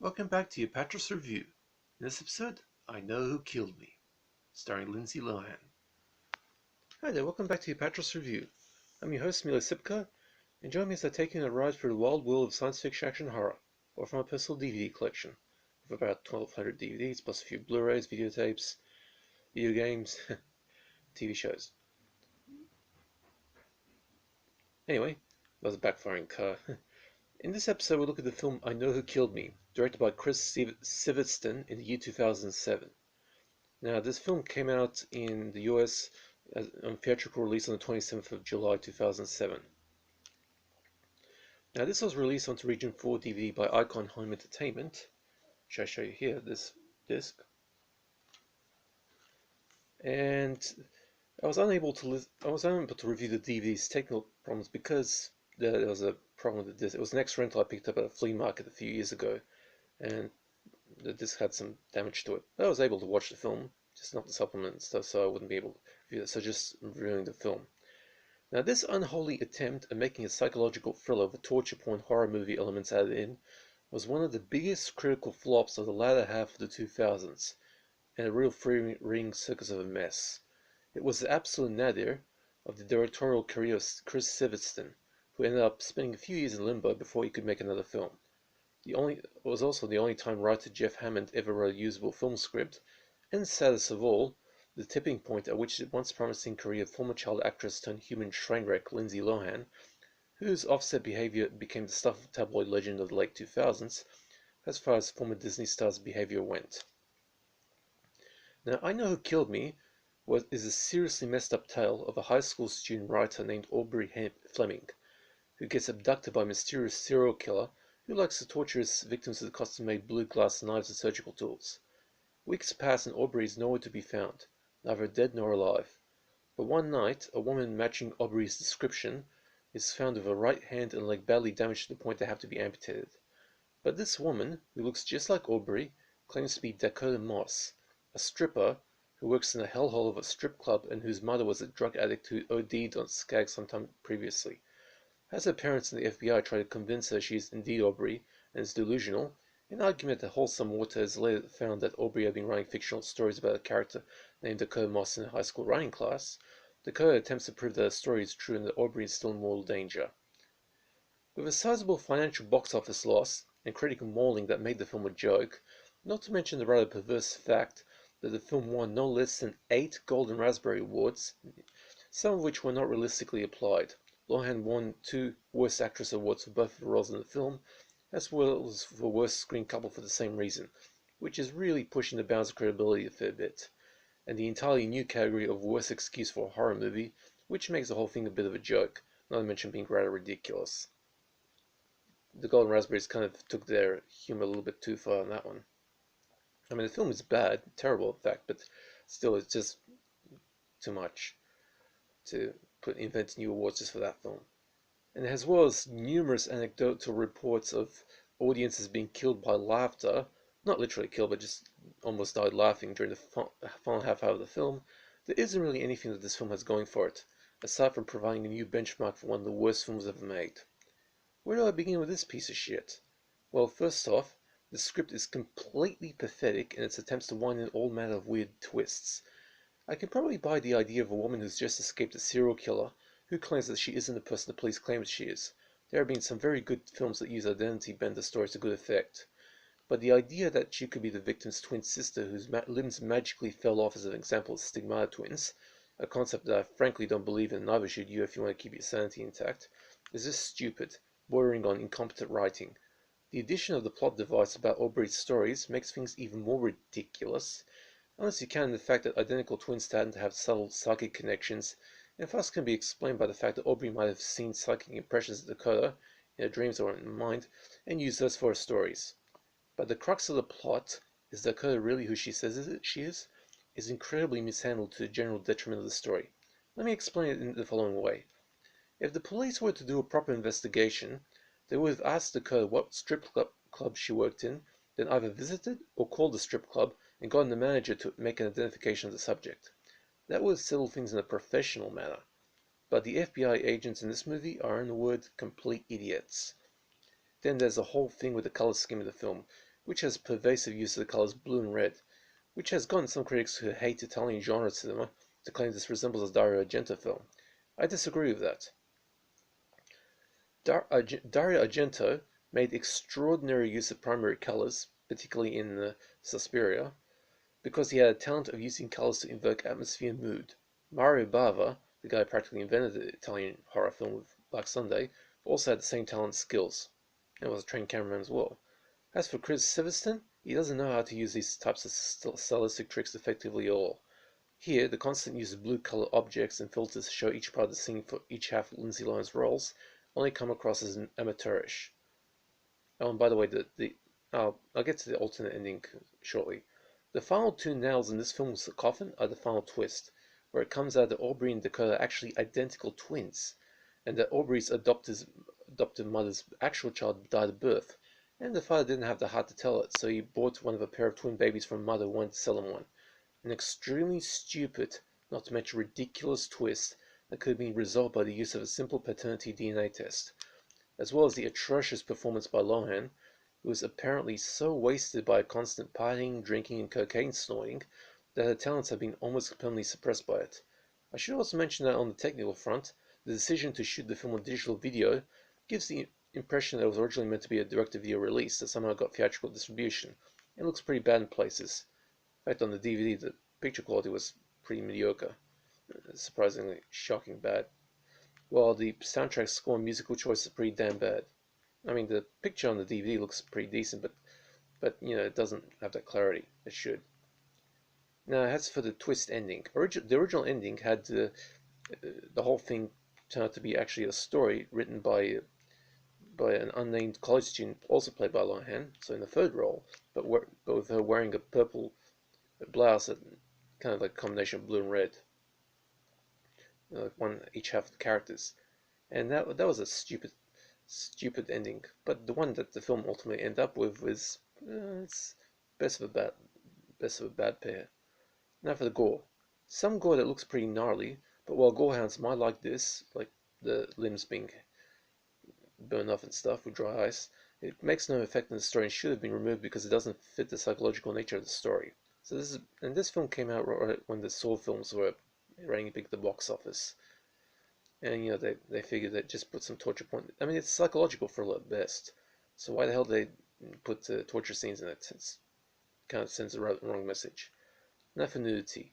Welcome back to Apatros Review. In this episode, I Know Who Killed Me, starring Lindsay Lohan. Hi there, welcome back to Apatros Review. I'm your host, Milo Sipka, and join me as I take you on a ride through the wild world of science fiction action horror, or from my personal DVD collection, of about 1,200 DVDs, plus a few Blu-rays, videotapes, video games, TV shows. Anyway, that was a backfiring car. In this episode, we'll look at the film I Know Who Killed Me, directed by Chris Sivertson in the year 2007. Now, this film came out in the US on theatrical release on the 27th of July 2007. Now, this was released onto Region 4 DVD by Icon Home Entertainment, which I show you here, this disc. And I was unable to review the DVD's technical problems because there was a problem with the disc. It was an ex-rental I picked up at a flea market a few years ago, and the disc had some damage to it. But I was able to watch the film, just not the supplement and stuff, so I wouldn't be able to review it. So just reviewing the film. Now, this unholy attempt at making a psychological thriller with torture porn horror movie elements added in was one of the biggest critical flops of the latter half of the 2000s, and a real three-ring circus of a mess. It was the absolute nadir of the directorial career of Chris Sivertson, who ended up spending a few years in limbo before he could make another film. It was also the only time writer Jeff Hammond ever wrote a usable film script, and saddest of all, the tipping point at which the once promising career of former child actress turned human trainwreck Lindsay Lohan, whose offset behaviour became the stuff of tabloid legend of the late 2000s, as far as former Disney stars' behaviour went. Now, I Know Who Killed Me is a seriously messed up tale of a high school student writer named Aubrey Fleming, who gets abducted by a mysterious serial killer who likes to torture his victims with custom-made blue glass knives and surgical tools. Weeks pass and Aubrey is nowhere to be found, neither dead nor alive. But one night, a woman matching Aubrey's description is found with her right hand and leg badly damaged to the point they have to be amputated. But this woman, who looks just like Aubrey, claims to be Dakota Moss, a stripper who works in the hellhole of a strip club and whose mother was a drug addict who OD'd on skag sometime previously. As her parents and the FBI try to convince her she is indeed Aubrey and is delusional, an argument that holds some water is later found that Aubrey had been writing fictional stories about a character named Dakota Moss in a high school writing class. Dakota attempts to prove that her story is true and that Aubrey is still in mortal danger. With a sizable financial box office loss and critical mauling that made the film a joke, not to mention the rather perverse fact that the film won no less than 8 Golden Raspberry Awards, some of which were not realistically applied. Lohan won 2 Worst Actress Awards for both of the roles in the film, as well as for Worst Screen Couple for the same reason, which is really pushing the bounds of credibility a fair bit, and the entirely new category of Worst Excuse for a Horror Movie, which makes the whole thing a bit of a joke, not to mention being rather ridiculous. The Golden Raspberries kind of took their humor a little bit too far on that one. I mean, the film is bad, terrible in fact, but still it's just too much to invent new awards just for that film. And as well as numerous anecdotal reports of audiences being killed by laughter, not literally killed, but just almost died laughing during the final half hour of the film, there isn't really anything that this film has going for it, aside from providing a new benchmark for one of the worst films ever made. Where do I begin with this piece of shit? Well, first off, the script is completely pathetic in its attempts to wind in all manner of weird twists. I can probably buy the idea of a woman who's just escaped a serial killer who claims that she isn't the person the police claim she is. There have been some very good films that use identity bender stories to good effect. But the idea that she could be the victim's twin sister whose limbs magically fell off as an example of stigmata twins, a concept that I frankly don't believe in, and neither should you if you want to keep your sanity intact, is just stupid, bordering on incompetent writing. The addition of the plot device about Aubrey's stories makes things even more ridiculous, unless you count the fact that identical twins tend to have subtle psychic connections, and thus can be explained by the fact that Aubrey might have seen psychic impressions of Dakota in her dreams or in her mind, and used those for her stories. But the crux of the plot, is Dakota really who she says she is incredibly mishandled to the general detriment of the story. Let me explain it in the following way. If the police were to do a proper investigation, they would have asked Dakota what strip club she worked in, then either visited or called the strip club and gotten the manager to make an identification of the subject. That would settle things in a professional manner. But the FBI agents in this movie are, in a word, complete idiots. Then there's the whole thing with the color scheme of the film, which has pervasive use of the colours blue and red, which has gotten some critics who hate Italian genre cinema to claim this resembles a Dario Argento film. I disagree with that. Dario Argento made extraordinary use of primary colours, particularly in Suspiria, because he had a talent of using colours to invoke atmosphere and mood. Mario Bava, the guy who practically invented the Italian horror film with Black Sunday, also had the same talent and skills, and was a trained cameraman as well. As for Chris Severston, he doesn't know how to use these types of stylistic tricks effectively at all. Here, the constant use of blue-colored objects and filters to show each part of the scene for each half of Lindsay Lohan's roles only come across as amateurish. Oh, and by the way, I'll get to the alternate ending shortly. The final two nails in this film's coffin are the final twist, where it comes out that Aubrey and Dakota are actually identical twins, and that Aubrey's adopted mother's actual child died at birth, and the father didn't have the heart to tell it, so he bought one of a pair of twin babies from a mother who wanted to sell him one. An extremely stupid, not to mention ridiculous twist that could have been resolved by the use of a simple paternity DNA test, as well as the atrocious performance by Lohan, who was apparently so wasted by constant partying, drinking, and cocaine snorting that her talents have been almost permanently suppressed by it. I should also mention that on the technical front, the decision to shoot the film on digital video gives the impression that it was originally meant to be a direct-to-video release that somehow got theatrical distribution, and looks pretty bad in places. In fact, on the DVD, the picture quality was pretty mediocre, surprisingly shocking bad, while the soundtrack score and musical choice is pretty damn bad. I mean, the picture on the DVD looks pretty decent, but it doesn't have that clarity it should. Now, as for the twist ending, the original ending had the whole thing turn out to be actually a story written by an unnamed college student, also played by Lohan, so in the third role, but with her wearing a purple blouse, kind of like a combination of blue and red, one each half of the characters, and that was a stupid ending. But the one that the film ultimately ended up with was it's best of a bad pair. Now for the gore. Some gore that looks pretty gnarly, but while gorehounds might like this, like the limbs being burned off and stuff with dry ice, it makes no effect in the story and should have been removed because it doesn't fit the psychological nature of the story. So this film came out right when the Saw films were running big at the box office, and they figured they'd just put some torture point. I mean, it's psychological thriller at best, so why the hell did they put torture scenes in it? It's kind of sends the wrong message. Now for nudity.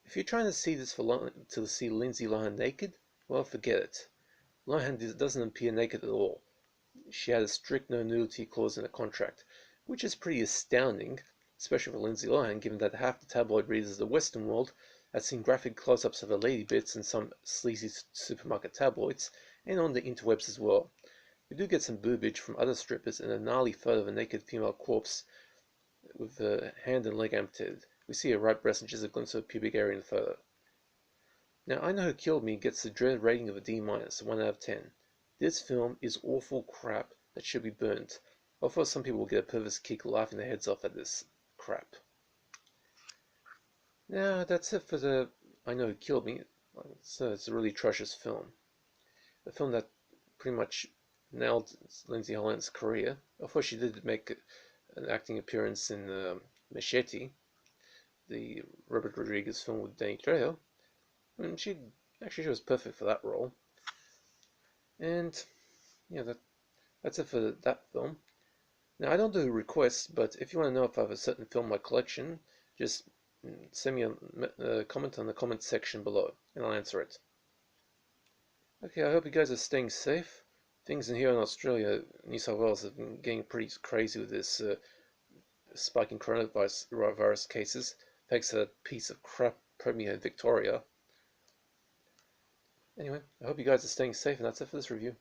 If you're trying to see to see Lindsay Lohan naked, well, forget it. Lohan doesn't appear naked at all. She had a strict no nudity clause in her contract, which is pretty astounding, especially for Lindsay Lohan, given that half the tabloid readers of the Western world had seen graphic close-ups of her lady bits in some sleazy supermarket tabloids, and on the interwebs as well. We do get some boobage from other strippers and a gnarly photo of a naked female corpse with her hand and leg amputated. We see her right breast and just a glimpse of a pubic area in the photo. Now, I Know Who Killed Me gets the dreaded rating of a D-, 1 out of 10. This film is awful crap that should be burnt. Although some people will get a perverse kick laughing their heads off at this crap. Now, that's it for the I Know Who Killed Me. So it's a really atrocious film. A film that pretty much nailed Lindsay Lohan's career. Of course, she did make an acting appearance in Machete, the Robert Rodriguez film with Danny Trejo. I mean, she was perfect for that role. And yeah, that's it for that film. Now, I don't do requests, but if you want to know if I have a certain film in my collection, just send me a comment on the comment section below, and I'll answer it. Okay, I hope you guys are staying safe. Things in here in Australia, New South Wales, have been getting pretty crazy with this spike in coronavirus cases, thanks to that piece of crap Premier in Victoria. Anyway, I hope you guys are staying safe, and that's it for this review.